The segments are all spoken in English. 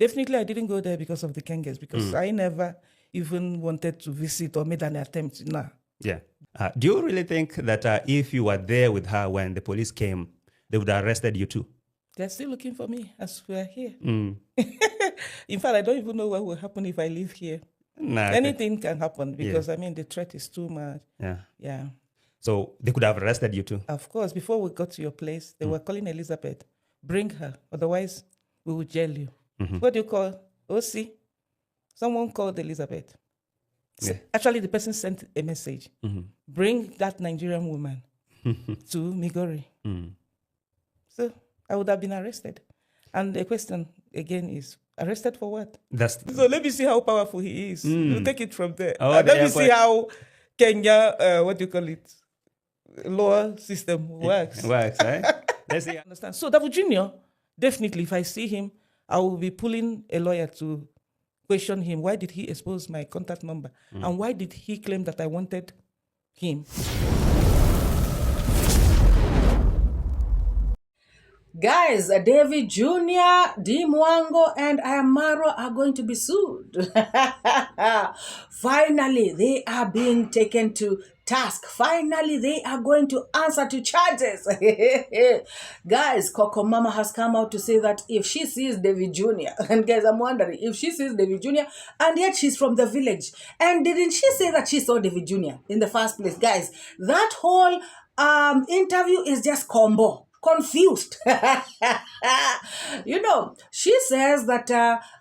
Definitely, I didn't go there because of the Kengas, because I never even wanted to visit or made an attempt. Nah. Yeah. Do you really think that if you were there with her when the police came, they would have arrested you too? They're still looking for me as we're here. In fact, I don't even know what will happen if I live here. Anything can happen because, the threat is too much. Yeah. So they could have arrested you too? Of course. Before we got to your place, they were calling Elizabeth. Bring her. Otherwise, we will jail you. What do you call? OC? Someone called Elizabeth. So actually, the person sent a message. Bring that Nigerian woman to Migori. So I would have been arrested. And the question again is, arrested for what? So let me see how powerful he is. We'll take it from there. Let me see how Kenya, what do you call it, law system works. Works, right? Let's see. Understand? So Davy Jnr, definitely, if I see him, I will be pulling a lawyer to question him. Why did he expose my contact number? And why did he claim that I wanted him? Guys, Davy Jr., Mwango, and Maro are going to be sued. Finally, they are being taken to task. Finally, they are going to answer to charges. Guys, Coco Mama has come out to say that if she sees Davy Jr., and guys, I'm wondering, if she sees Davy Jr., and yet she's from the village, and didn't she say that she saw Davy Jr. in the first place? Guys, that whole interview is just combo. Confused. She says that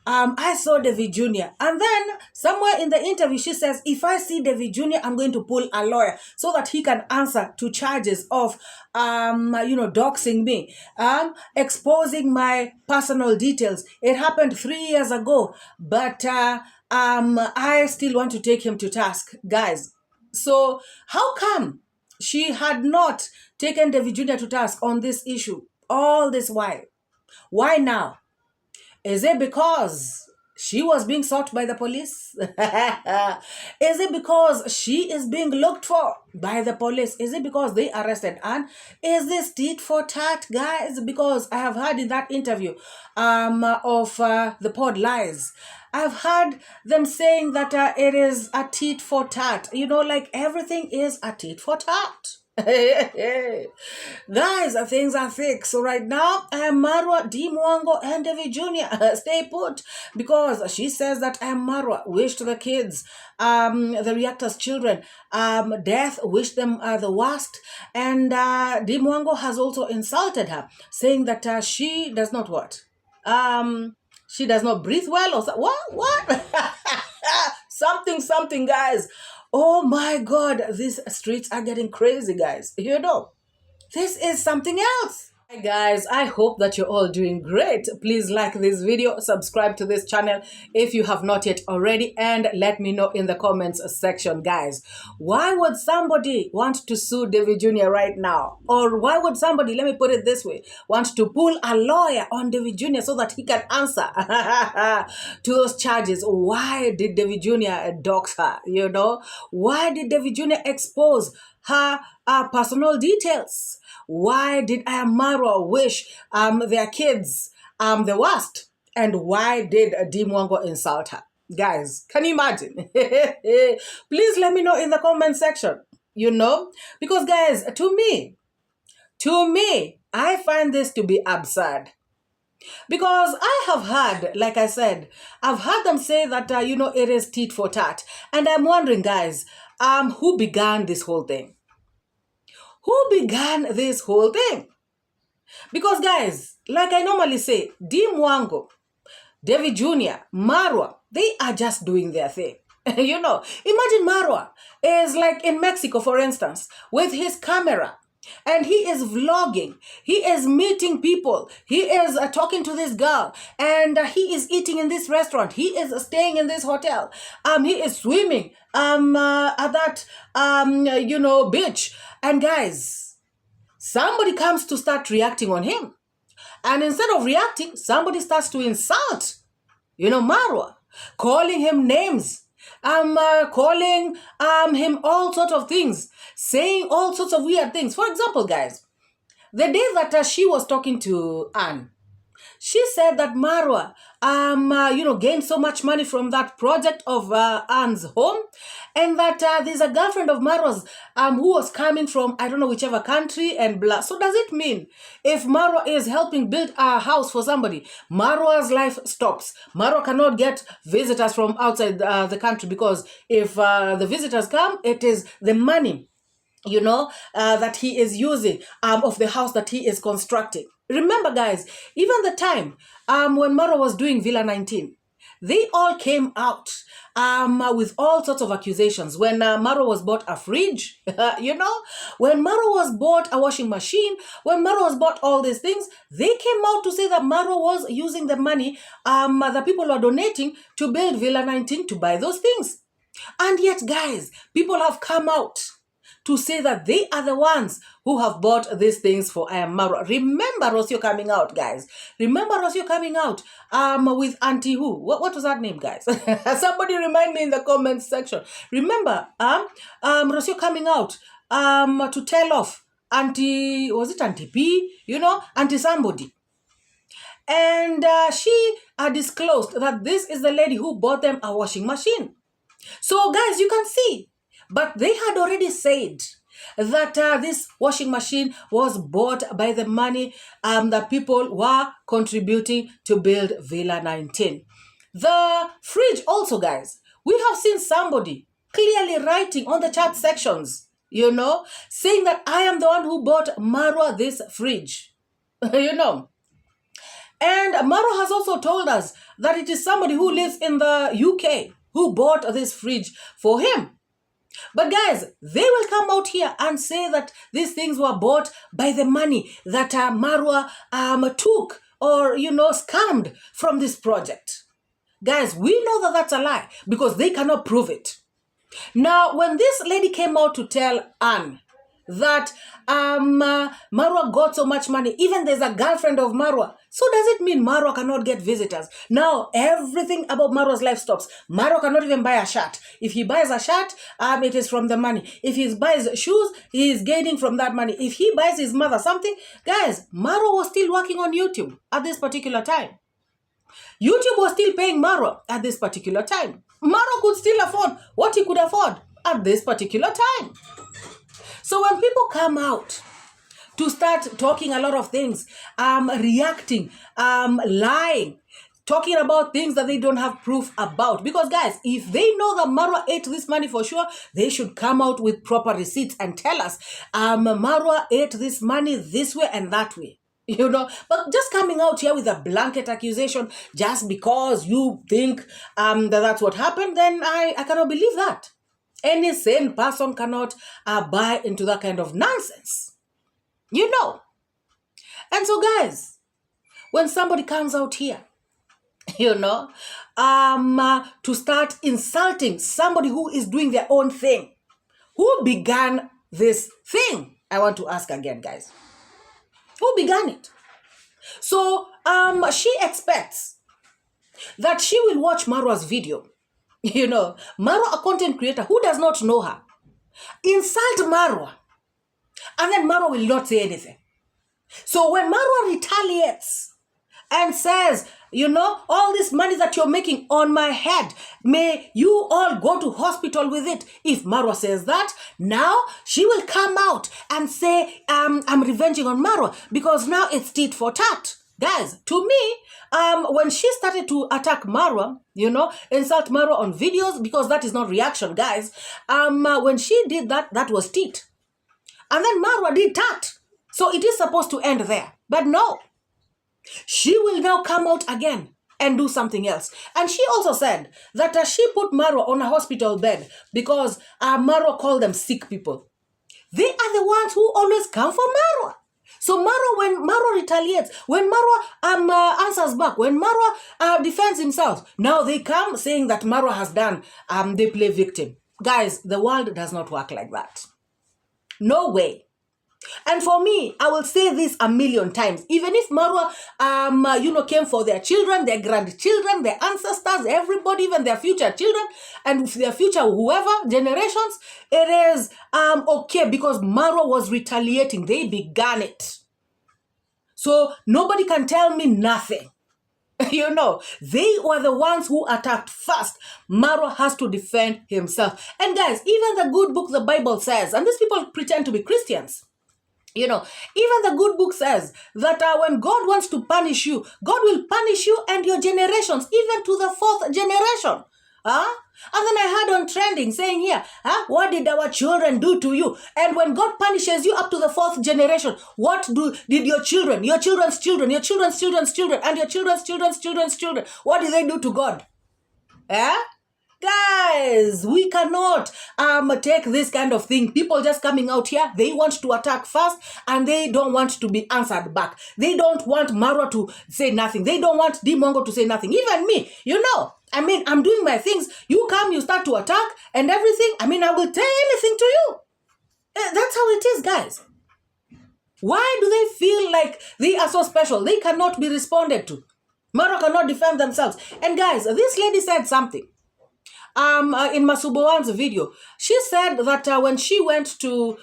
I saw Davy Jr. And then somewhere in the interview, she says, if I see Davy Jr., I'm going to pull a lawyer so that he can answer to charges of, doxing me, exposing my personal details. It happened 3 years ago, but I still want to take him to task, guys. So how come she had not taken Davy Jr. to task on this issue all this while? Why now? Is it because she was being sought by the police? Is it because she is being looked for by the police? Is it because they arrested? And is this tit for tat, guys? Because I have heard in that interview of the Pod Lies, I've heard them saying that it is a tit for tat. Like everything is a tit for tat. Guys, things are thick. So right now, Marwa, Mwango, and Davy Jr. stay put, because she says that Marwa wished the kids, the reactors' children, death, wished them the worst. And Mwango has also insulted her, saying that she does not what? She does not breathe well, or what? Something, guys. Oh my God, these streets are getting crazy, guys. This is something else. Hi guys, I hope that you're all doing great. Please like this video, subscribe to this channel if you have not yet already, and let me know in the comments section, guys. Why would somebody want to sue Davy Jr. right now? Or why would somebody, let me put it this way, want to pull a lawyer on Davy Jr. so that he can answer to those charges? Why did Davy Jr. dox her? Why did Davy Jr. expose her personal details? Why did Marwa wish their kids the worst? And why did Mwango insult her? Guys, can you imagine? Please let me know in the comment section. Because guys, to me, I find this to be absurd. Because I have heard, like I said, I've heard them say that, it is tit for tat. And I'm wondering, guys, who began this whole thing? Who began this whole thing? Because, guys, like I normally say, Mwango, Davy Jr., Marwa, they are just doing their thing. Imagine Marwa is like in Mexico, for instance, with his camera. And he is vlogging. He is meeting people. He is talking to this girl. And he is eating in this restaurant. He is staying in this hotel. He is swimming at that, beach. And guys, somebody comes to start reacting on him. And instead of reacting, somebody starts to insult, Marwa, calling him names. Calling him all sorts of things, saying all sorts of weird things. For example, guys, the day that she was talking to Anne, she said that Marwa, gained so much money from that project of Anne's home, and that there's a girlfriend of Marwa's who was coming from, I don't know, whichever country, and blah. So does it mean if Marwa is helping build a house for somebody, Marwa's life stops? Marwa cannot get visitors from outside the country, because if the visitors come, it is the money that he is using of the house that he is constructing. Remember, guys, even the time when Marwa was doing Villa 19, they all came out with all sorts of accusations. When Marwa was bought a fridge, when Marwa was bought a washing machine, when Marwa was bought all these things, they came out to say that Marwa was using the money that people were donating to build Villa 19 to buy those things. And yet, guys, people have come out to say that they are the ones who have bought these things for Marwa. Remember Rocio coming out, guys. Remember Rocio coming out with Auntie who? What was that name, guys? Somebody remind me in the comments section. Remember Rocio coming out to tell off Auntie, was it Auntie P? Auntie somebody. And she disclosed that this is the lady who bought them a washing machine. So, guys, you can see. But they had already said that this washing machine was bought by the money that people were contributing to build Villa 19. The fridge also, guys, we have seen somebody clearly writing on the chat sections, saying that I am the one who bought Marwa this fridge, And Marwa has also told us that it is somebody who lives in the UK who bought this fridge for him. But guys, they will come out here and say that these things were bought by the money that Marwa took or, scammed from this project. Guys, we know that that's a lie because they cannot prove it. Now, when this lady came out to tell Anne that Marwa got so much money, even there's a girlfriend of Marwa. So does it mean Marwa cannot get visitors? Now, everything about Marwa's life stops. Marwa cannot even buy a shirt. If he buys a shirt, it is from the money. If he buys shoes, he is gaining from that money. If he buys his mother something, guys, Marwa was still working on YouTube at this particular time. YouTube was still paying Marwa at this particular time. Marwa could still afford what he could afford at this particular time. So when people come out to start talking a lot of things, reacting, lying, talking about things that they don't have proof about. Because guys, if they know that Marwa ate this money for sure, they should come out with proper receipts and tell us, Marwa ate this money this way and that way. But just coming out here with a blanket accusation just because you think that that's what happened, then I cannot believe that. Any sane person cannot buy into that kind of nonsense. And so, guys, when somebody comes out here, to start insulting somebody who is doing their own thing, who began this thing? I want to ask again, guys. Who began it? So, she expects that she will watch Marwa's video. Marwa, a content creator who does not know her, insult Marwa, and then Marwa will not say anything. So when Marwa retaliates and says, all this money that you're making on my head, may you all go to hospital with it. If Marwa says that, now she will come out and say, I'm revenging on Marwa because now it's tit for tat. Guys, to me, when she started to attack Marwa, insult Marwa on videos, because that is not reaction, guys. When she did that, that was tit. And then Marwa did tat. So it is supposed to end there. But no. She will now come out again and do something else. And she also said that she put Marwa on a hospital bed because Marwa called them sick people. They are the ones who always come for Marwa. So Marwa, when Marwa retaliates, when Marwa answers back, when Marwa defends himself, now they come saying that Marwa has done, they play victim. Guys, the world does not work like that. No way. And for me, I will say this a million times. Even if Marwa, came for their children, their grandchildren, their ancestors, everybody, even their future children, and their future whoever, generations, it is okay because Marwa was retaliating. They began it. So nobody can tell me nothing. You know, they were the ones who attacked first. Marwa has to defend himself. And guys, even the good book, the Bible says, and these people pretend to be Christians. You know, even the good book says that when God wants to punish you, God will punish you and your generations, even to the fourth generation. And then I heard on trending saying here, what did our children do to you? And when God punishes you up to the fourth generation, what did your children, your children's children, your children's children's children, and your children's children's children's children, what did they do to God? Guys, we cannot take this kind of thing. People just coming out here, they want to attack first and they don't want to be answered back. They don't want Marwa to say nothing. They don't want Mwango to say nothing. Even me, you know, I mean, I'm doing my things. You come, you start to attack and everything. I mean, I will tell anything to you. That's how it is, guys. Why do they feel like they are so special? They cannot be responded to. Marwa cannot defend themselves. And guys, this lady said something. In Masubowan's video, she said that when she went to,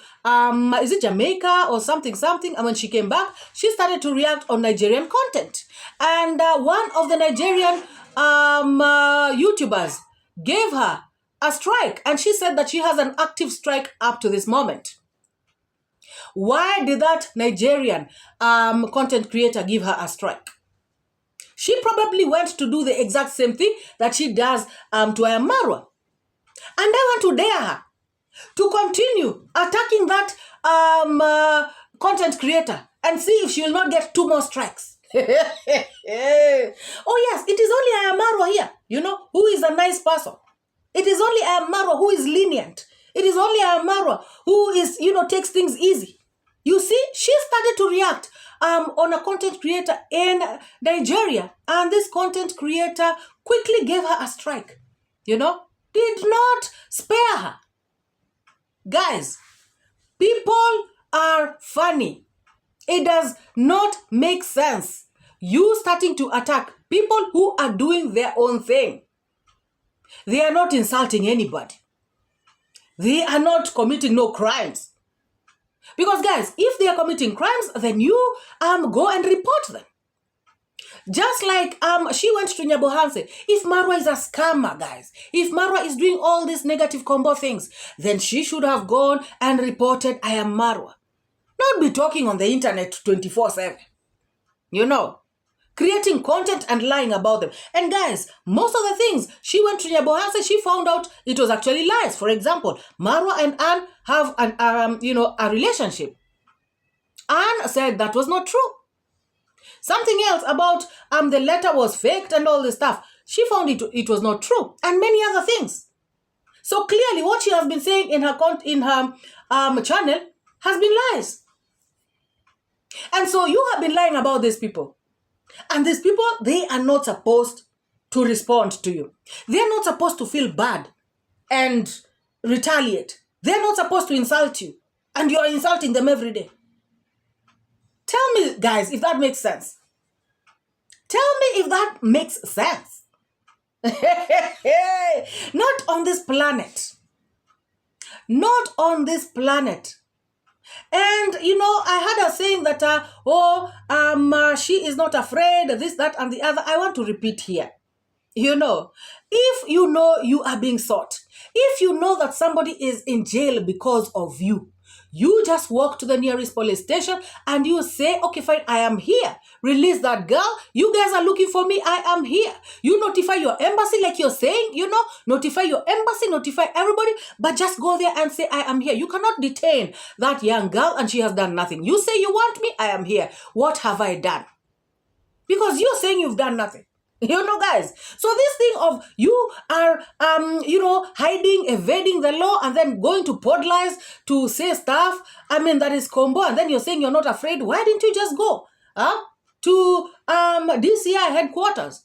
is it Jamaica or something, and when she came back, she started to react on Nigerian content. And one of the Nigerian YouTubers gave her a strike. And she said that she has an active strike up to this moment. Why did that Nigerian content creator give her a strike? She probably went to do the exact same thing that she does to Marwa. And I want to dare her to continue attacking that content creator and see if she will not get 2 more strikes. Oh yes, it is only Marwa here, you know, who is a nice person. It is only Marwa who is lenient. It is only Marwa who is, you know, takes things easy. You see, she started to react on a content creator in Nigeria, and this content creator quickly gave her a strike, you know, did not spare her. Guys, people are funny. It does not make sense. You starting to attack people who are doing their own thing. They are not insulting anybody. They are not committing no crimes. Because guys, if they are committing crimes, then you go and report them. Just like she went to Nyabohanse. If Marwa is a scammer, guys, if Marwa is doing all these negative combo things, then she should have gone and reported, I am Marwa. Not be talking on the internet 24/7. You know, creating content and lying about them. And guys, most of the things, she went to Nyabohanse, she found out it was actually lies. For example, Marwa and Anne have an, you know, a relationship. Anne said that was not true. Something else about the letter was faked and all this stuff. She found it was not true. And many other things. So clearly what she has been saying in her channel has been lies. And so you have been lying about these people. And these people, they are not supposed to respond to you. They are not supposed to feel bad and retaliate. They are not supposed to insult you. And you are insulting them every day. Tell me, guys, if that makes sense. Tell me if that makes sense. Not on this planet. Not on this planet. And, you know, I heard her saying that, she is not afraid, this, that, and the other. I want to repeat here. You know, if you know you are being sought, if you know that somebody is in jail because of you, you just walk to the nearest police station and you say, okay, fine, I am here. Release that girl. You guys are looking for me. I am here. You notify your embassy like you're saying, you know, notify your embassy, notify everybody, but just go there and say, I am here. You cannot detain that young girl and she has done nothing. You say you want me, I am here. What have I done? Because you're saying you've done nothing. You know, guys. So this thing of you are, hiding, evading the law and then going to podlies to say stuff, I mean, that is combo. And then you're saying you're not afraid. Why didn't you just go to DCI headquarters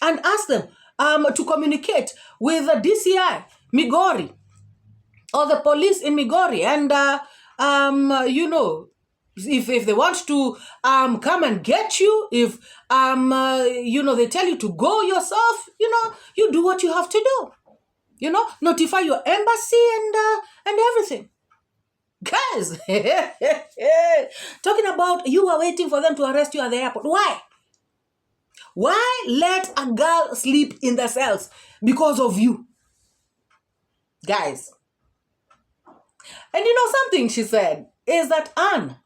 and ask them to communicate with the DCI, Migori, or the police in Migori? And, if they want to come and get you, if they tell you to go yourself, you do what you have to do. Notify your embassy and everything. Guys, talking about you were waiting for them to arrest you at the airport. Why? Why let a girl sleep in the cells because of you? Guys. And you know something she said is that Anne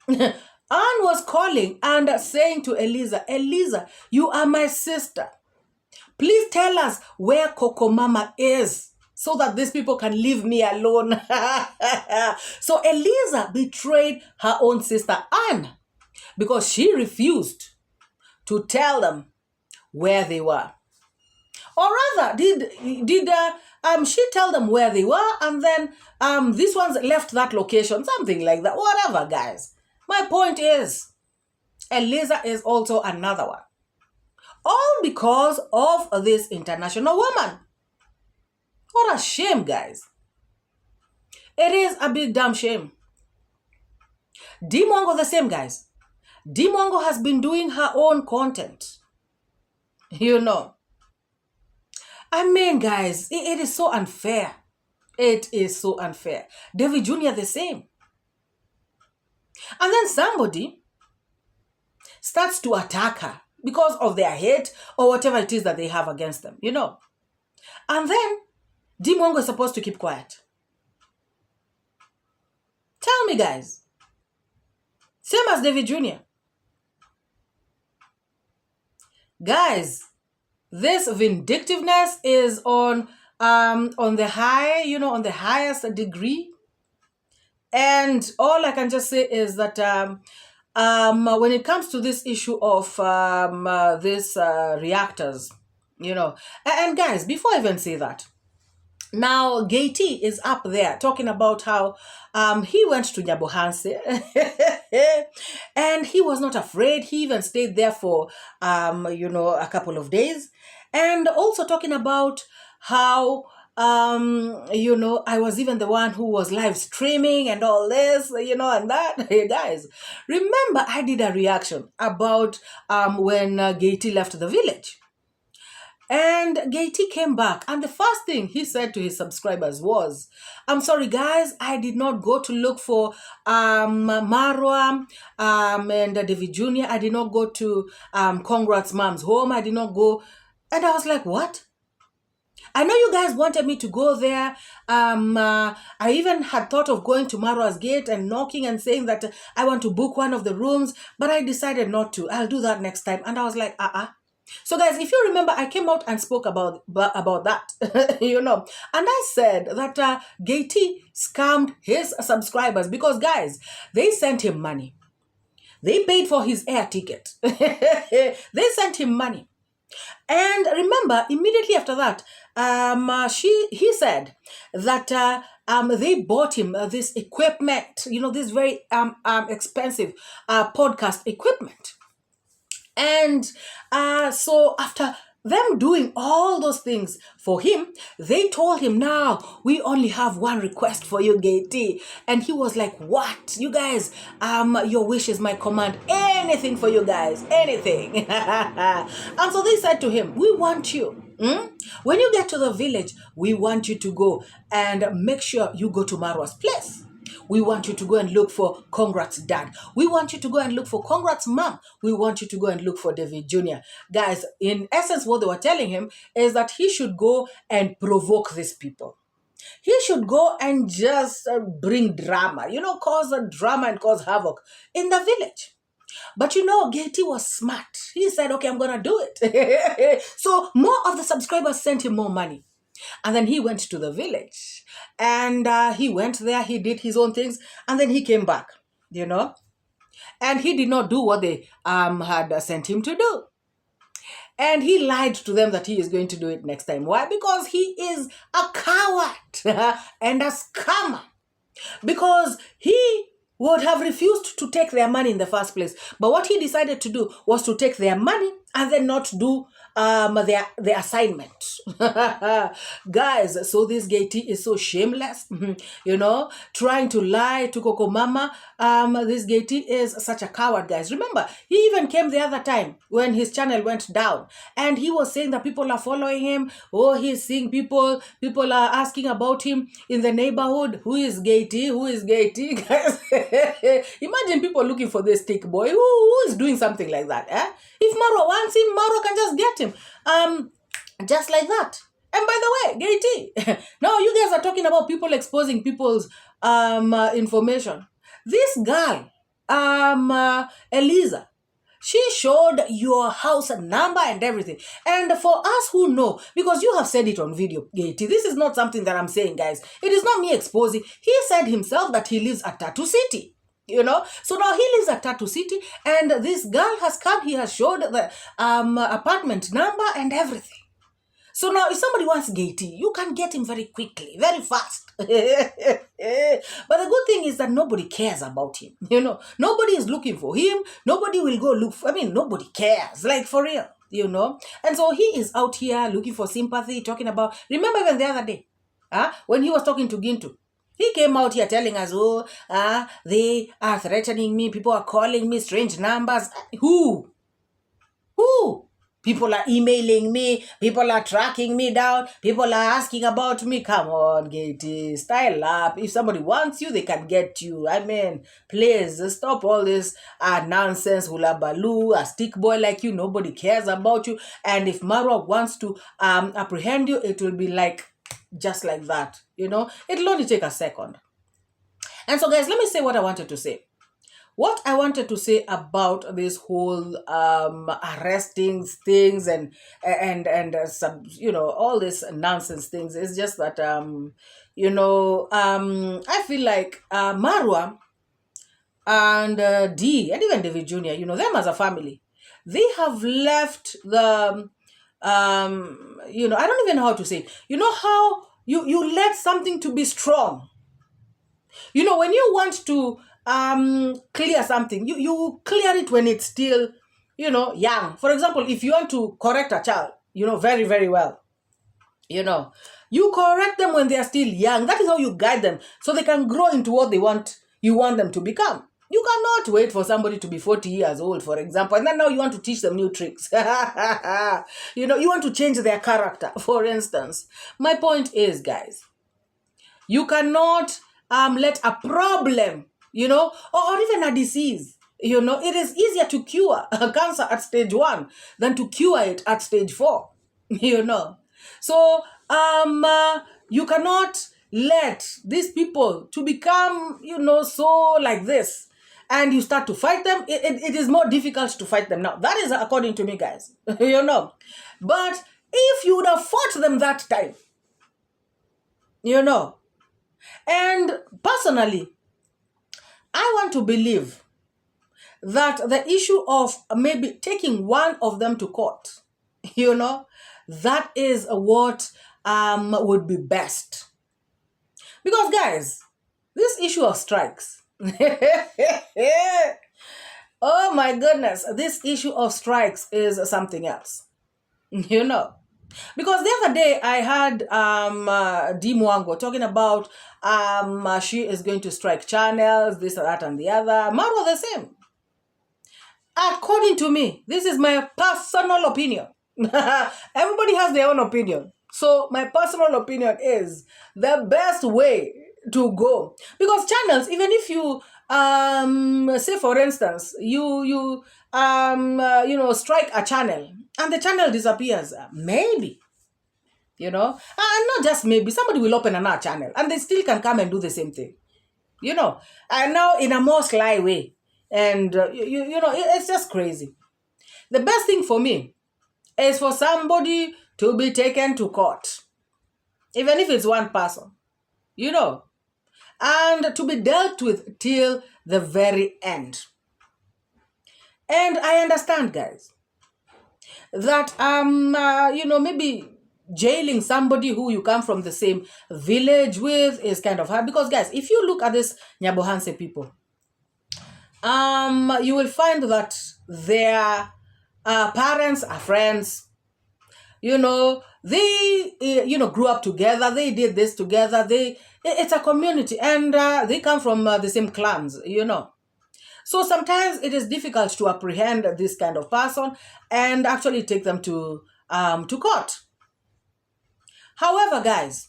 was calling and saying to Eliza, Eliza, you are my sister. Please tell us where Coco Mama is so that these people can leave me alone. So Eliza betrayed her own sister Anne because she refused to tell them where they were. Or rather, did she tell them where they were, and then these ones left that location, something like that. Whatever, guys. My point is, Eliza is also another one. All because of this international woman. What a shame, guys. It is a big damn shame. Mwango the same, guys. Mwango has been doing her own content. You know. I mean, guys, it is so unfair. It is so unfair. Davy Jnr. the same. And then somebody starts to attack her because of their hate or whatever it is that they have against them, you know. And then Mwango is supposed to keep quiet. Tell me, guys. Same as Davy Jnr. Guys, this vindictiveness is on the high, you know, on the highest degree. And all I can just say is that when it comes to this issue of these reactors, you know, and guys, before I even say that, now Gaty is up there talking about how he went to Nyabohanse and he was not afraid. He even stayed there for, you know, a couple of days. And also talking about how, you know, I was even the one who was live streaming and all this, you know, and that. Hey, guys, remember I did a reaction about when Gaty left the village. And Gaty came back, and the first thing he said to his subscribers was, I'm sorry, guys, I did not go to look for Marwa and Davy Jnr. I did not go to Congrats Mom's home. I did not go. And I was like, what? I know you guys wanted me to go there. I even had thought of going to Marwa's gate and knocking and saying that I want to book one of the rooms, but I decided not to. I'll do that next time. And I was like, So guys, if you remember, I came out and spoke about that, you know, and I said that Gaty scammed his subscribers because, guys, they sent him money. They paid for his air ticket. They sent him money. And remember, immediately after that, he said that they bought him this equipment, you know, this very expensive podcast equipment. And so after them doing all those things for him, they told him, now we only have one request for you, Gaty. And he was like, what? You guys, your wish is my command. Anything for you guys, anything. And so they said to him, we want you. When you get to the village, we want you to go and make sure you go to Marwa's place. We want you to go and look for Congrats Dad. We want you to go and look for Congrats Mom. We want you to go and look for Davy Jnr. Guys, in essence, what they were telling him is that he should go and provoke these people. He should go and just bring drama, you know, cause a drama and cause havoc in the village. But you know, Gaty was smart. He said, okay, I'm going to do it. So more of the subscribers sent him more money. And then he went to the village and he went there, he did his own things, and then he came back, you know, and he did not do what they had sent him to do. And he lied to them that he is going to do it next time. Why? Because he is a coward and a scammer. Because he would have refused to take their money in the first place. But what he decided to do was to take their money and then not do their assignment. Guys, so this gay T is so shameless, trying to lie to Coco Mama. This gay T is such a coward, guys. Remember, he even came the other time when his channel went down, and he was saying that people are following him. Oh, he's seeing people are asking about him in the neighborhood. Who is gay T? Who is gay T? Guys, imagine people looking for this thick boy. Who is doing something like that? If Marwa wants him, Marwa can just get him. Just like that. And by the way, gay T, now you guys are talking about people exposing people's information. This girl, Eliza, she showed your house number and everything. And for us who know, because you have said it on video, gay T, this is not something that I'm saying, guys. It is not me exposing. He said himself that he lives at Tattoo City. So now he lives at Tattoo City, and this girl has come. He has showed the apartment number and everything. So now if somebody wants gay T, you can get him very quickly, very fast. But the good thing is that nobody cares about him. Nobody is looking for him. Nobody will go look for, nobody cares, like for real, And so he is out here looking for sympathy, talking about, remember even the other day, when he was talking to Gintu, he came out here telling us, they are threatening me. People are calling me strange numbers. Who? People are emailing me. People are tracking me down. People are asking about me. Come on, Gaty, style up. If somebody wants you, they can get you. Please stop all this nonsense, hula baloo. A stick boy like you, nobody cares about you. And if Marwa wants to apprehend you, it will be like just like that. It'll only take a second. And so, guys, let me say what I wanted to say. What I wanted to say about this whole arresting things and some, all this nonsense things is just that I feel like Marwa and D and even Davy Jnr, them as a family, they have left the I don't even know how to say it. How you let something to be strong. When you want to clear something, you clear it when it's still, young. For example, if you want to correct a child, very, very well, you correct them when they are still young. That is how you guide them so they can grow into what you want them to become. You cannot wait for somebody to be 40 years old, for example, and then now you want to teach them new tricks. You want to change their character, for instance. My point is, guys, you cannot let a problem, or even a disease, it is easier to cure a cancer at stage 1 than to cure it at stage 4, So, you cannot let these people to become, so like this, and you start to fight them. It is more difficult to fight them now. That is according to me, guys, But if you would have fought them that time, and personally, I want to believe that the issue of maybe taking one of them to court, that is what would be best. Because, guys, this issue of strikes, oh my goodness, this issue of strikes is something else, Because the other day I had D Mwango talking about she is going to strike channels, this, that, and the other. Marwa the same. According to me, this is my personal opinion. Everybody has their own opinion. So my personal opinion is the best way to go. Because channels, even if you say for instance, you strike a channel and the channel disappears, maybe, and not just maybe, somebody will open another channel and they still can come and do the same thing, and now in a more sly way. And, it's just crazy. The best thing for me is for somebody to be taken to court, even if it's one person, and to be dealt with till the very end. And I understand, guys, that, maybe jailing somebody who you come from the same village with is kind of hard. Because, guys, if you look at this Nyabohanse people, you will find that their parents are friends, You know, they, grew up together. They did this together. It's a community, and they come from the same clans, So sometimes it is difficult to apprehend this kind of person and actually take them to court. However, guys,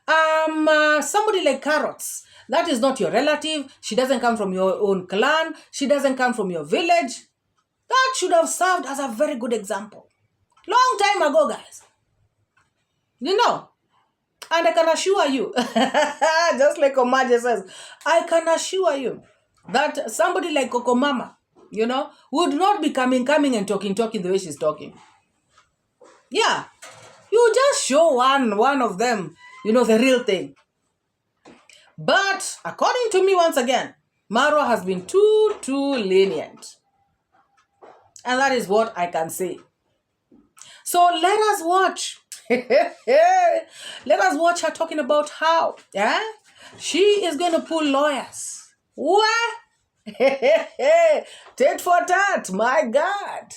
somebody like Carrots, that is not your relative. She doesn't come from your own clan. She doesn't come from your village. That should have served as a very good example. Long time ago, guys. And I can assure you, just like Omaje says, I can assure you that somebody like Coco Mama, would not be coming and talking the way she's talking. Yeah. You just show one of them, the real thing. But according to me, once again, Marwa has been too lenient. And that is what I can say. So let us watch. Let us watch her talking about how she is going to pull lawyers. What? Tit for tat, my God.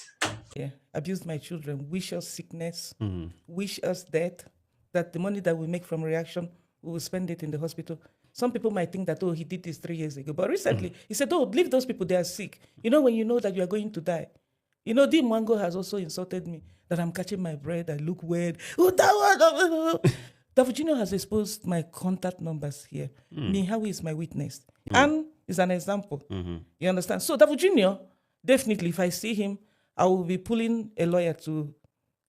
Yeah, abused my children, wish us sickness, wish us death, that the money that we make from reaction, we will spend it in the hospital. Some people might think that, he did this 3 years ago. But recently, he said, leave those people, they are sick. When you know that you are going to die. The Mwango has also insulted me, that I'm catching my breath, I look weird. Davy Jnr has exposed my contact numbers here. How is my witness? And is an example. You understand? So Davy Jnr, definitely, if I see him, I will be pulling a lawyer to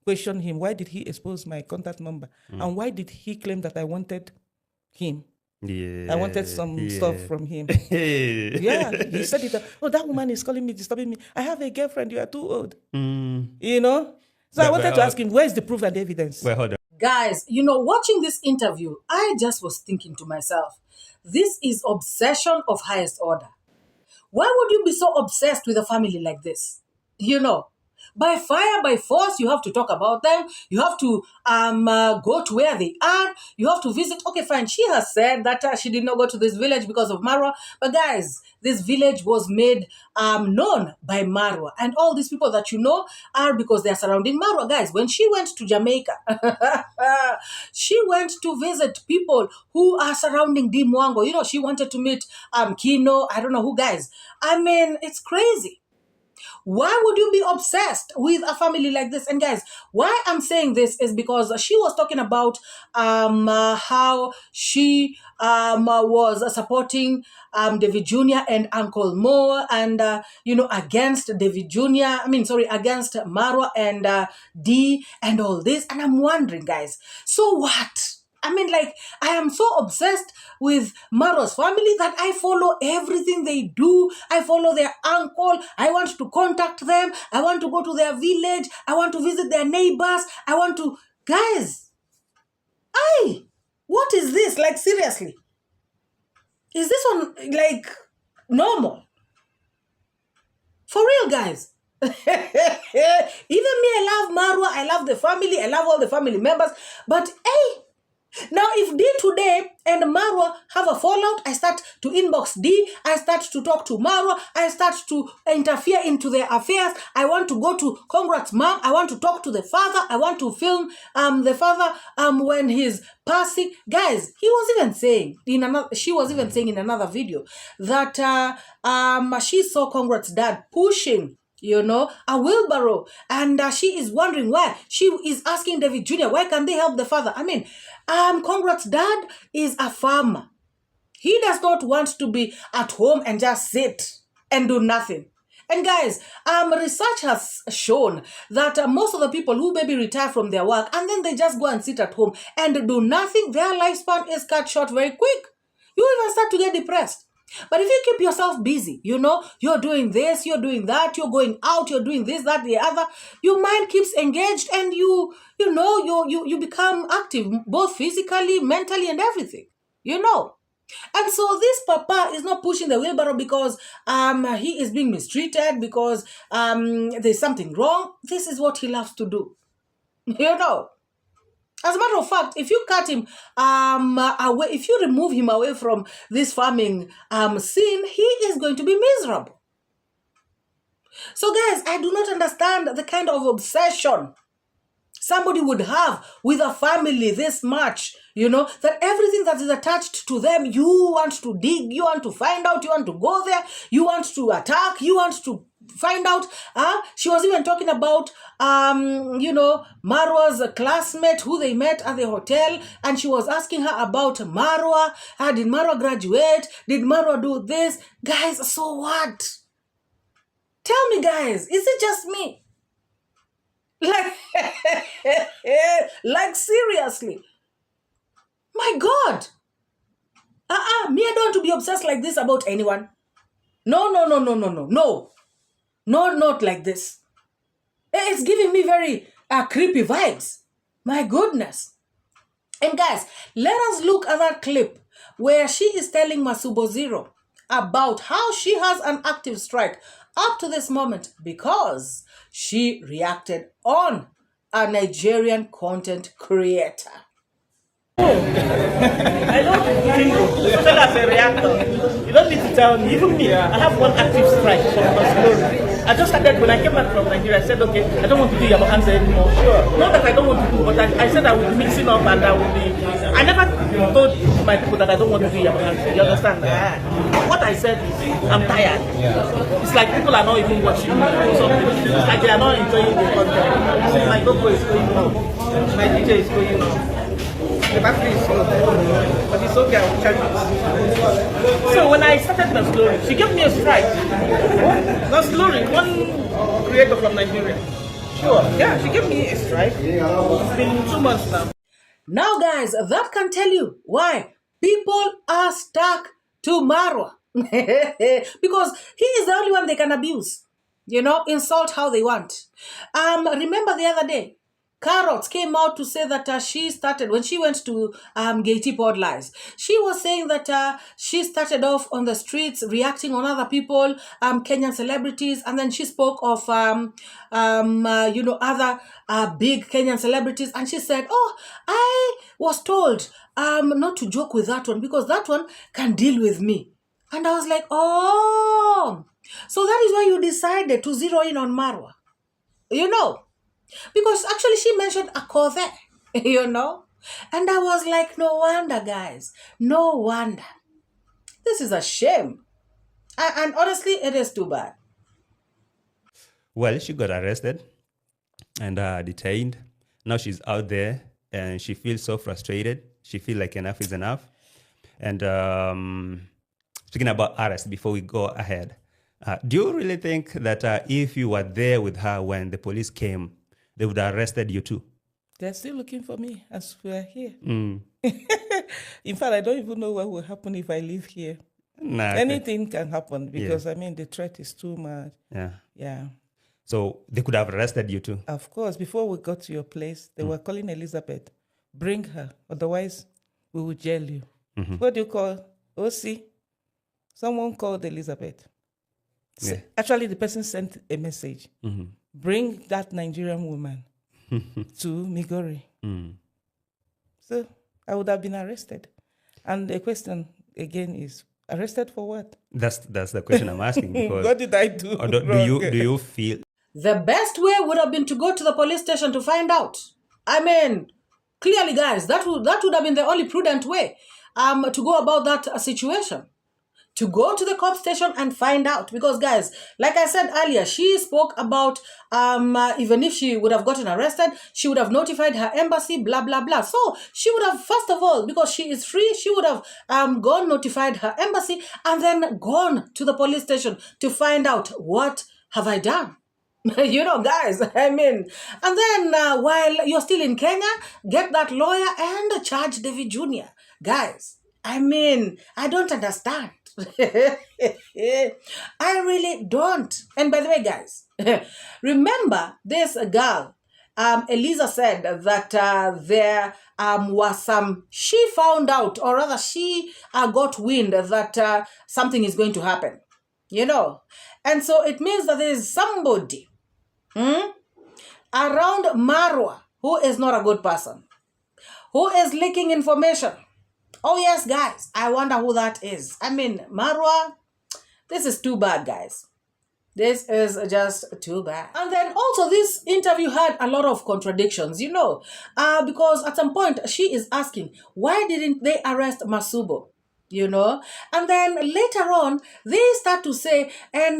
question him. Why did he expose my contact number? And why did he claim that I wanted him? Yeah, I wanted some stuff from him. Yeah, he said it. That woman is calling me, disturbing me. I have a girlfriend. You are too old. So I wanted to ask him, where is the proof and evidence? Well, hold on. Guys, watching this interview, I just was thinking to myself, this is obsession of highest order. Why would you be so obsessed with a family like this? By fire, by force, you have to talk about them. You have to go to where they are. You have to visit. Okay, fine. She has said that she did not go to this village because of Marwa. But guys, this village was made known by Marwa. And all these people that are because they are surrounding Marwa. Guys, when she went to Jamaica, she went to visit people who are surrounding the Mwango. She wanted to meet Kino. I don't know who, guys. I mean, it's crazy. Why would you be obsessed with a family like this? And guys, why I'm saying this is because she was talking about how she was supporting Davy Jr. and Uncle Mo and, against Davy Jr. Against Marwa and D and all this. And I'm wondering, guys, so what? I am so obsessed with Marwa's family that I follow everything they do. I follow their uncle. I want to contact them. I want to go to their village. I want to visit their neighbors. Guys, what is this? Seriously. Is this one, normal? For real, guys. Even me, I love Marwa. I love the family. I love all the family members. But, now, if D today and Marwa have a fallout, I start to inbox D, I start to talk to Marwa, I start to interfere into their affairs, I want to go to Congrats Mom, I want to talk to the father, I want to film the father when he's passing. Guys, she was even saying in another video that she saw Congrats dad pushing a wheelbarrow. And she is wondering why. She is asking Davy Jr., why can't they help the father? Congrats dad is a farmer. He does not want to be at home and just sit and do nothing. And guys, research has shown that most of the people who maybe retire from their work and then they just go and sit at home and do nothing, their lifespan is cut short very quick. You even start to get depressed. But if you keep yourself busy, you're doing this, you're doing that, you're going out, you're doing this, that, the other, your mind keeps engaged and you become active, both physically, mentally, and everything, And so this papa is not pushing the wheelbarrow because he is being mistreated, because there's something wrong. This is what he loves to do, As a matter of fact, if you cut him away, if you remove him away from this farming scene, he is going to be miserable. So guys, I do not understand the kind of obsession somebody would have with a family this much, that everything that is attached to them, you want to dig, you want to find out, you want to go there, you want to attack, you want to find out. She was even talking about, Marwa's classmate who they met at the hotel, and she was asking her about Marwa. Did Marwa graduate? Did Marwa do this? Guys, so what? Tell me, guys, is it just me? Like seriously. My God. Me, I don't want to be obsessed like this about anyone. No. No, not like this. It's giving me very creepy vibes. My goodness. And guys, let us look at that clip where she is telling Masubo Zero about how she has an active strike up to this moment because she reacted on a Nigerian content creator. I don't think, especially as a reactor, you don't need to tell me. Even me, I have one active strike from Barcelona. I just started when I came back from Nigeria. I said, okay, I don't want to do Yabo answer anymore. Sure. Not that I don't want to do, but I said I would be mixing up and I would be. I never told my people that I don't want to do Yabo answer. You understand? What I said is, I'm tired. Yeah. It's like people are not even watching me or something. It's like they are not enjoying the content. My GoPro is going on. My DJ is going on. The battery is slow, but it's okay, I will charge it. So when I started Naslori, she gave me a strike. Naslori, one creator from Nigeria. Sure. Yeah, she gave me a strike. It's been 2 months now. Now guys, that can tell you why people are stuck to Marwa. Because he is the only one they can abuse. Insult how they want. Remember the other day, Carrots came out to say that she started, when she went to Gaity Pod Lies, she was saying that she started off on the streets reacting on other people, Kenyan celebrities, and then she spoke of, other big Kenyan celebrities, and she said, oh, I was told not to joke with that one because that one can deal with me. And I was like, oh, so that is why you decided to zero in on Marwa. Because actually she mentioned a call there, And I was like, no wonder, guys. No wonder. This is a shame. And honestly, it is too bad. Well, she got arrested and detained. Now she's out there and she feels so frustrated. She feels like enough is enough. And speaking about arrest, before we go ahead, do you really think that if you were there with her when the police came, they would have arrested you too? They're still looking for me as we are here. Mm. In fact, I don't even know what will happen if I live here. Nah, anything can happen because, the threat is too much. Yeah. So they could have arrested you too? Of course. Before we got to your place, they were calling Elizabeth. Bring her. Otherwise, we will jail you. Mm-hmm. What do you call? OC? Someone called Elizabeth. Yeah. Actually, the person sent a message. Mm-hmm. Bring that Nigerian woman to Migori. Mm. So I would have been arrested. And the question again is, arrested for what? That's the question I'm asking. Because what did I do? Do you feel? The best way would have been to go to the police station to find out. Clearly, guys, that would have been the only prudent way to go about that situation. To go to the cop station and find out. Because, guys, like I said earlier, she spoke about even if she would have gotten arrested, she would have notified her embassy, blah, blah, blah. So she would have, first of all, because she is free, she would have gone, notified her embassy, and then gone to the police station to find out, what have I done? Guys, and then while you're still in Kenya, get that lawyer and charge Davy Jnr. Guys, I don't understand. I really don't. And by the way, guys, remember this girl, Eliza said that there was she found out, or rather she got wind that something is going to happen, And so it means that there is somebody around Marwa who is not a good person, who is leaking information. Oh, yes, guys. I wonder who that is. Marwa, this is too bad, guys. This is just too bad. And then also this interview had a lot of contradictions, because at some point she is asking, why didn't they arrest Masubo? And then later on they start to say, and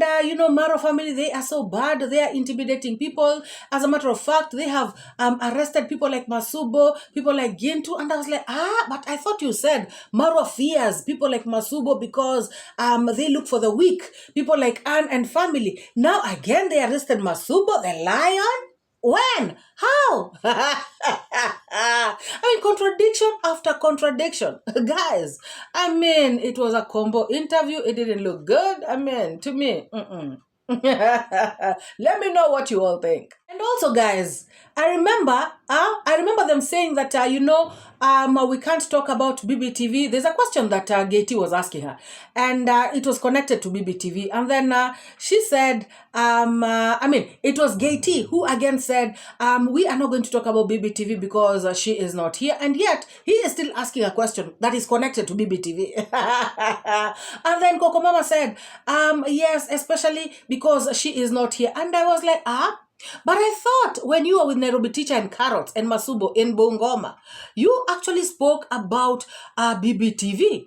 Maro family, they are so bad, they are intimidating people. As a matter of fact, they have arrested people like Masubo, people like Gintu. And I was like, but I thought you said Maro fears people like Masubo because they look for the weak, people like Anne and family. Now again they arrested Masubo, the lion. When? How? I mean, contradiction after contradiction. Guys, it was a combo interview. It didn't look good. To me, let me know what you all think. And also, guys, I remember them saying that we can't talk about BBTV. There's a question that Gaty was asking her, and it was connected to BBTV. And then she said, it was Gaty who again said, we are not going to talk about BBTV because she is not here, and yet he is still asking a question that is connected to BBTV. And then Coco Mama said, yes, especially because she is not here. And I was like, but I thought when you were with Nairobi Teacher and Carrots and Masubo in Bungoma, you actually spoke about BBTV,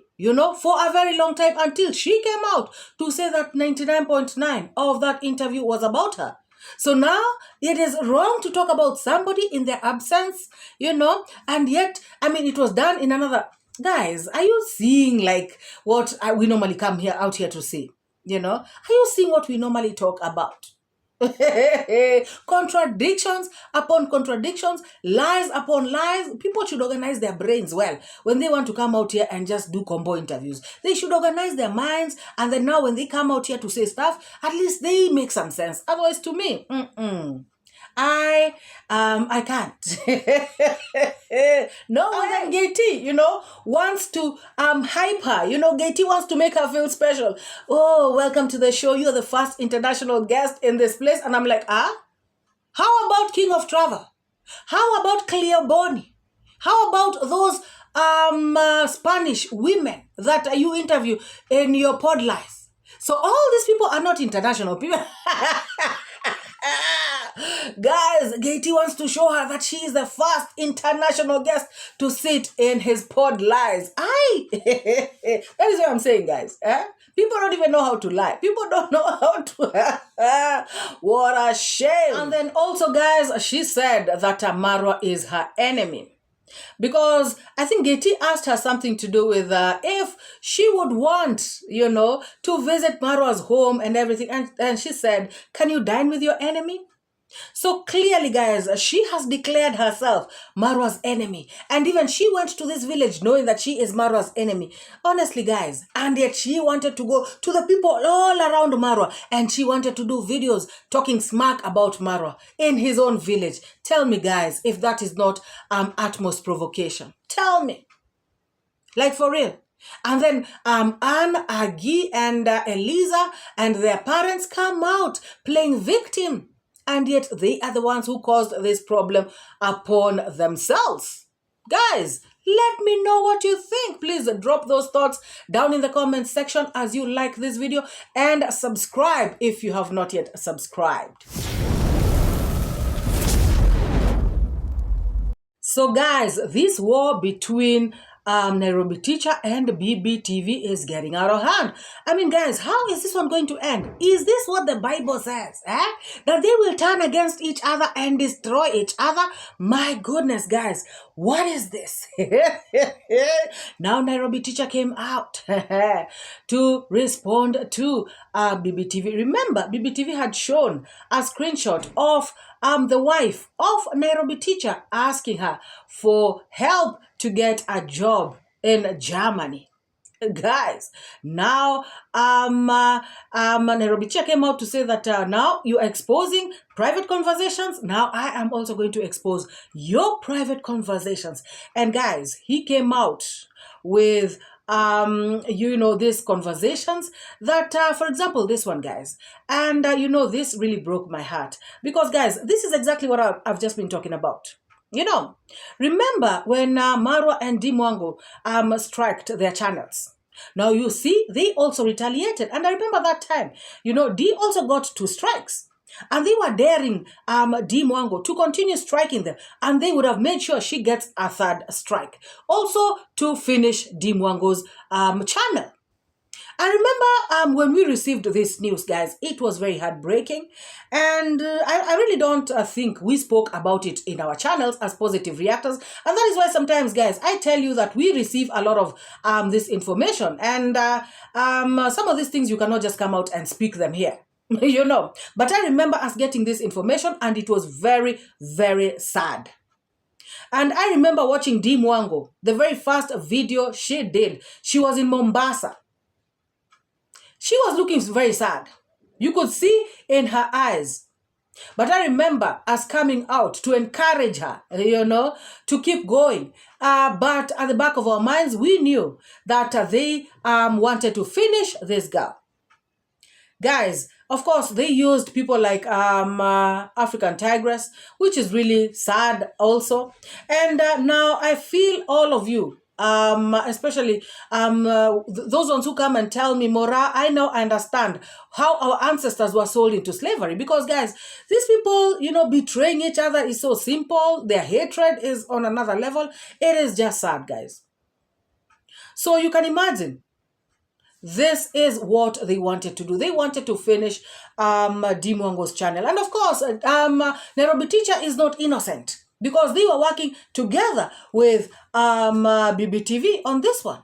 for a very long time until she came out to say that 99.9 of that interview was about her. So now it is wrong to talk about somebody in their absence, and yet, it was done in another. Guys, are you seeing like what we normally come out here to see? Are you seeing what we normally talk about? Contradictions upon contradictions, lies upon lies. People should organize their brains well when they want to come out here and just do combo interviews. They should organize their minds, and then now when they come out here to say stuff, at least they make some sense. Otherwise, to me, I can't. No, and then Gaty, wants to hype her. Gaty wants to make her feel special. Oh, welcome to the show. You're the first international guest in this place. And I'm like, how about King of Travel? How about Cleo Boni? How about those Spanish women that you interview in your pod life? So all these people are not international people. Guys, Gaty wants to show her that she is the first international guest to sit in his pod lies. That is what I'm saying, guys. People don't even know how to lie. People don't know how to. What a shame. And then also, guys, she said that Marwa is her enemy. Because I think Gaty asked her something to do with if she would want, to visit Marwa's home and everything. And she said, can you dine with your enemy? So clearly, guys, she has declared herself Marwa's enemy. And even she went to this village knowing that she is Marwa's enemy. Honestly, guys. And yet she wanted to go to the people all around Marwa. And she wanted to do videos talking smack about Marwa in his own village. Tell me, guys, if that is not utmost provocation. Tell me. Like, for real. And then Anne, Agi, and Eliza and their parents come out playing victim. And yet they are the ones who caused this problem upon themselves. Guys, let me know what you think. Please drop those thoughts down in the comment section as you like this video. And subscribe if you have not yet subscribed. So guys, this war between Nairobi Teacher and BBTV is getting out of hand. Guys, how is this one going to end? Is this what the Bible says? That they will turn against each other and destroy each other? My goodness, guys, what is this? Now Nairobi Teacher came out to respond to BBTV. Remember, BBTV had shown a screenshot of the wife of Nairobi Teacher asking her for help to get a job in Germany. Guys, now Nairobi Teacher came out to say that now you're exposing private conversations. Now I am also going to expose your private conversations. And guys, he came out with these conversations that, for example, this one, guys. And, this really broke my heart. Because, guys, this is exactly what I've just been talking about. Remember when Marwa and Mwango striked their channels? Now, you see, they also retaliated. And I remember that time, D also got 2 strikes. And they were daring D Mwango to continue striking them. And they would have made sure she gets a 3rd strike. Also to finish D Mwango's channel. I remember when we received this news, guys, it was very heartbreaking. And I really don't think we spoke about it in our channels as positive reactors. And that is why sometimes, guys, I tell you that we receive a lot of this information. And some of these things, you cannot just come out and speak them here. But I remember us getting this information, and it was very, very sad. And I remember watching D Mwango, the very first video she did. She was in Mombasa. She was looking very sad. You could see in her eyes. But I remember us coming out to encourage her, to keep going. But at the back of our minds, we knew that they wanted to finish this girl. Guys, of course, they used people like African Tigress, which is really sad also. And now I feel all of you, especially those ones who come and tell me, Mora, I now understand how our ancestors were sold into slavery. Because, guys, these people, betraying each other is so simple. Their hatred is on another level. It is just sad, guys. So you can imagine. This is what they wanted to do. They wanted to finish D Mwango's channel. And of course, Nairobi Teacher is not innocent, because they were working together with BBTV on this one.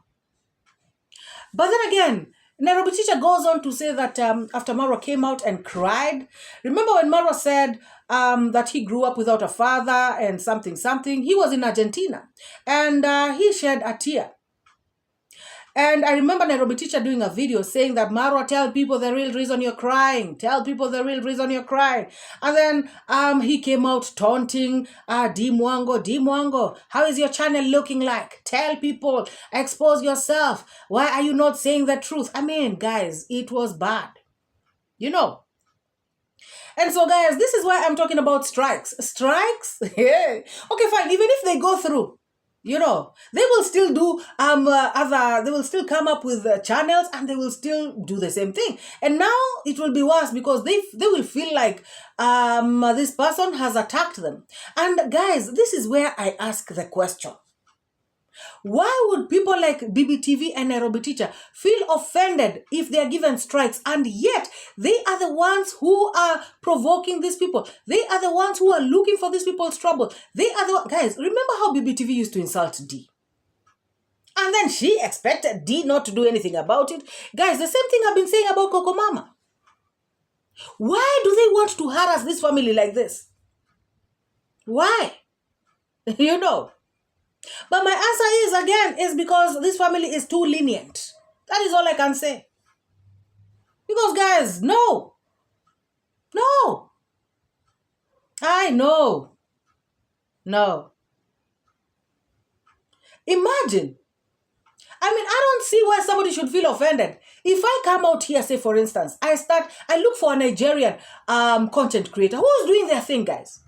But then again, Nairobi Teacher goes on to say that after Marwa came out and cried, remember when Marwa said that he grew up without a father and something, he was in Argentina, and he shed a tear. And I remember Nairobi Teacher doing a video saying that, Marwa, tell people the real reason you're crying. Tell people the real reason you're crying. And then he came out taunting D Mwango, how is your channel looking like? Tell people, expose yourself. Why are you not saying the truth? I mean, guys, it was bad. And so, guys, this is why I'm talking about strikes. Strikes? Yeah. Okay, fine. Even if they go through, they will still do they will still come up with channels, and they will still do the same thing. And now it will be worse, because they will feel like this person has attacked them. And guys, this is where I ask the question. Why would people like BBTV and Nairobi Teacher feel offended if they are given strikes, and yet they are the ones who are provoking these people? They are the ones who are looking for these people's trouble. They are the guys. Remember how BBTV used to insult D? And then she expected D not to do anything about it. Guys, the same thing I've been saying about Coco Mama. Why do they want to harass this family like this? Why? But my answer is because this family is too lenient. That is all I can say. Because, guys, no. I know. No. Imagine. I don't see why somebody should feel offended. If I come out here, say, for instance, I look for a Nigerian content creator who's doing their thing, guys.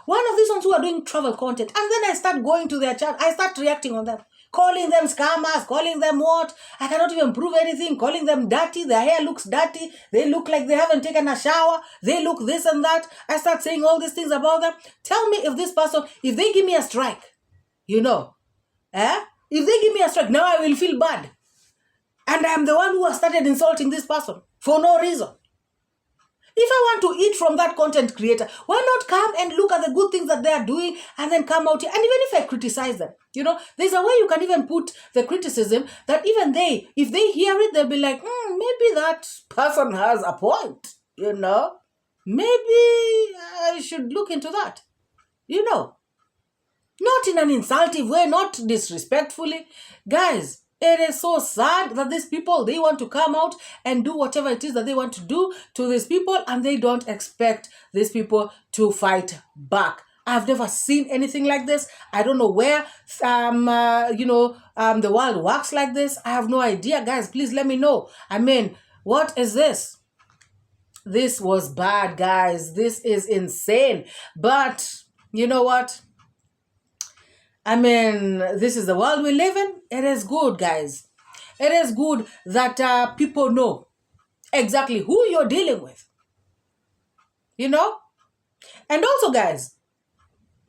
One of these ones who are doing travel content. And then I start going to their chat. I start reacting on that. Calling them scammers. Calling them what? I cannot even prove anything. Calling them dirty. Their hair looks dirty. They look like they haven't taken a shower. They look this and that. I start saying all these things about them. Tell me if this person, if they give me a strike, if they give me a strike, now I will feel bad. And I am the one who has started insulting this person for no reason. If I want to eat from that content creator, why not come and look at the good things that they are doing and then come out here? And even if I criticize them, there's a way you can even put the criticism that even if they hear it, they'll be like, maybe that person has a point, Maybe I should look into that, Not in an insultive way, not disrespectfully. Guys, it is so sad that these people, they want to come out and do whatever it is that they want to do to these people, and they don't expect these people to fight back. I've never seen anything like this. I don't know where, the world works like this. I have no idea. Guys, please let me know. What is this? This was bad, guys. This is insane. But you know what? I mean, this is the world we live in. It is good, guys. It is good that people know exactly who you're dealing with. You know? And also, guys,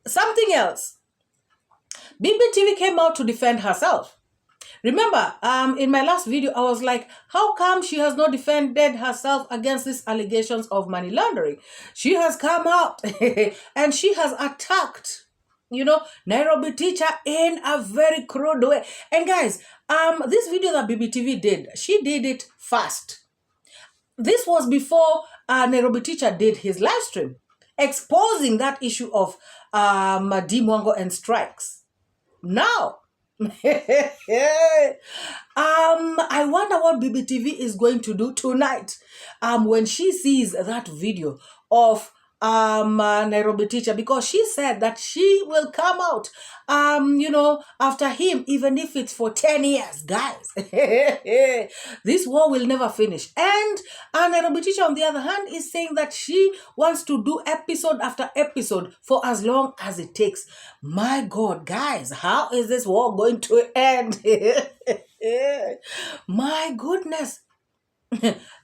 something else. BBTV came out to defend herself. Remember, in my last video, I was like, how come she has not defended herself against these allegations of money laundering? She has come out and she has attacked, Nairobi teacher in a very crude way. And guys, this video that BBTV did, she did it fast. This was before Nairobi teacher did his live stream, exposing that issue of Mwango and strikes. Now, I wonder what BBTV is going to do tonight when she sees that video of Nairobi teacher, because she said that she will come out after him, even if it's for 10 years, guys. This war will never finish. And Nairobi teacher, on the other hand, is saying that she wants to do episode after episode for as long as it takes. My God, guys, how is this war going to end? My goodness.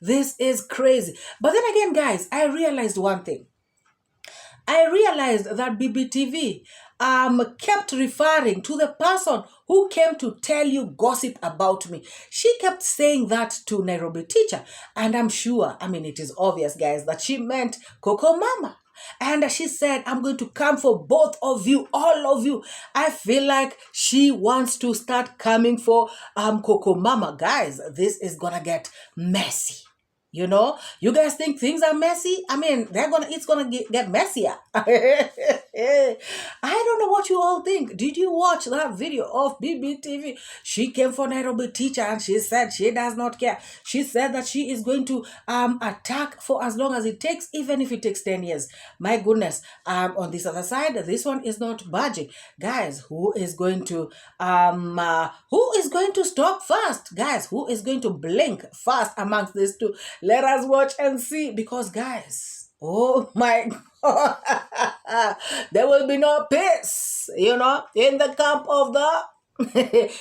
This is crazy. But then again, guys, I realized one thing. I realized that BBTV kept referring to the person who came to tell you gossip about me. She kept saying that to Nairobi teacher. And I'm sure, it is obvious, guys, that she meant Coco Mama. And she said, I'm going to come for both of you, all of you. I feel like she wants to start coming for Coco Mama. Guys, this is going to get messy. You guys think things are messy? It's gonna get messier. I don't know what you all think. Did you watch that video of BBTV? She came for Nairobi teacher and she said she does not care. She said that she is going to attack for as long as it takes, even if it takes 10 years. My goodness. On this other side, this one is not budging. Guys, who is going to stop fast? Guys, who is going to blink fast amongst these two? Let us watch and see, because guys, oh my God, there will be no peace, in the camp of the...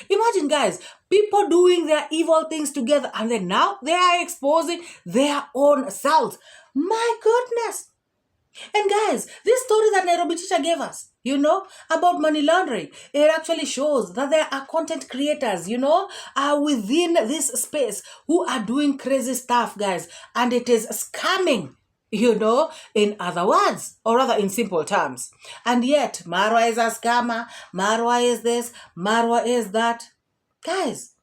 Imagine, guys, people doing their evil things together, and then now they are exposing their own selves. My goodness. And guys, this story that Nairobi teacher gave us, about money laundering, it actually shows that there are content creators, within this space who are doing crazy stuff, guys. And it is scamming, in other words, or rather in simple terms. And yet, Marwa is a scammer, Marwa is this, Marwa is that. Guys,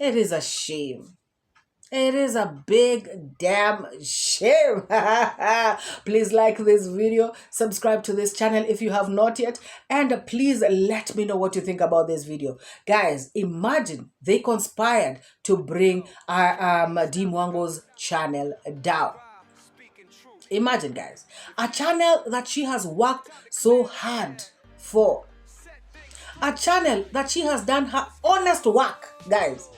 it is a shame. It is a big damn shame. Please like this video, subscribe to this channel if you have not yet, and please let me know what you think about this video. Guys, imagine they conspired to bring Mwango's channel down. Imagine, guys, a channel that she has worked so hard for. A channel that she has done her honest work, guys.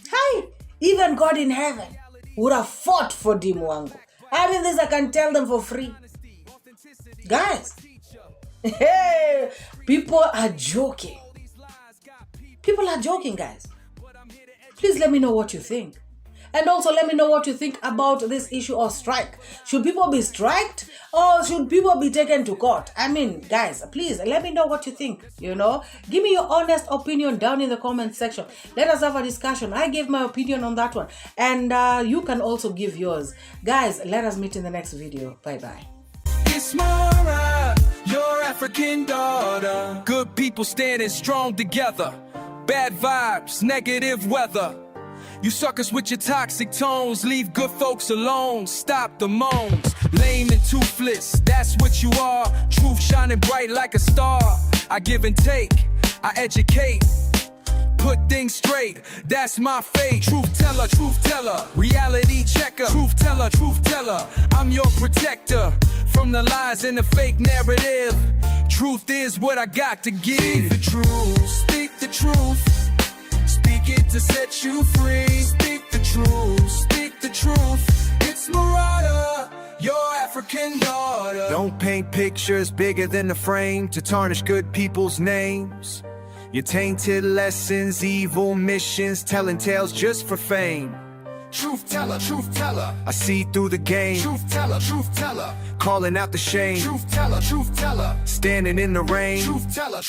Hi, even God in heaven would have fought for Mwango. This I can tell them for free. Guys, hey, people are joking. People are joking, guys. Please let me know what you think. And also let me know what you think about this issue of strike. Should people be striked or should people be taken to court? Guys, please let me know what you think, Give me your honest opinion down in the comment section. Let us have a discussion. I gave my opinion on that one. And you can also give yours. Guys, let us meet in the next video. Bye-bye. It's Mara, your African daughter. Good people standing strong together. Bad vibes, negative weather. You suckers with your toxic tones, leave good folks alone. Stop the moans, lame and toothless, that's what you are. Truth shining bright like a star. I give and take, I educate, put things straight, that's my fate. Truth teller, reality checker. Truth teller, I'm your protector from the lies and the fake narrative. Truth is what I got to give. Speak the truth, speak the truth. Speak it to set you free. Speak the truth, speak the truth. It's Marauder, your African daughter. Don't paint pictures bigger than the frame to tarnish good people's names. Your tainted lessons, evil missions, telling tales just for fame. Truth teller, I see through the game. Truth teller, calling out the shame. Truth teller, standing in the rain. Truth teller.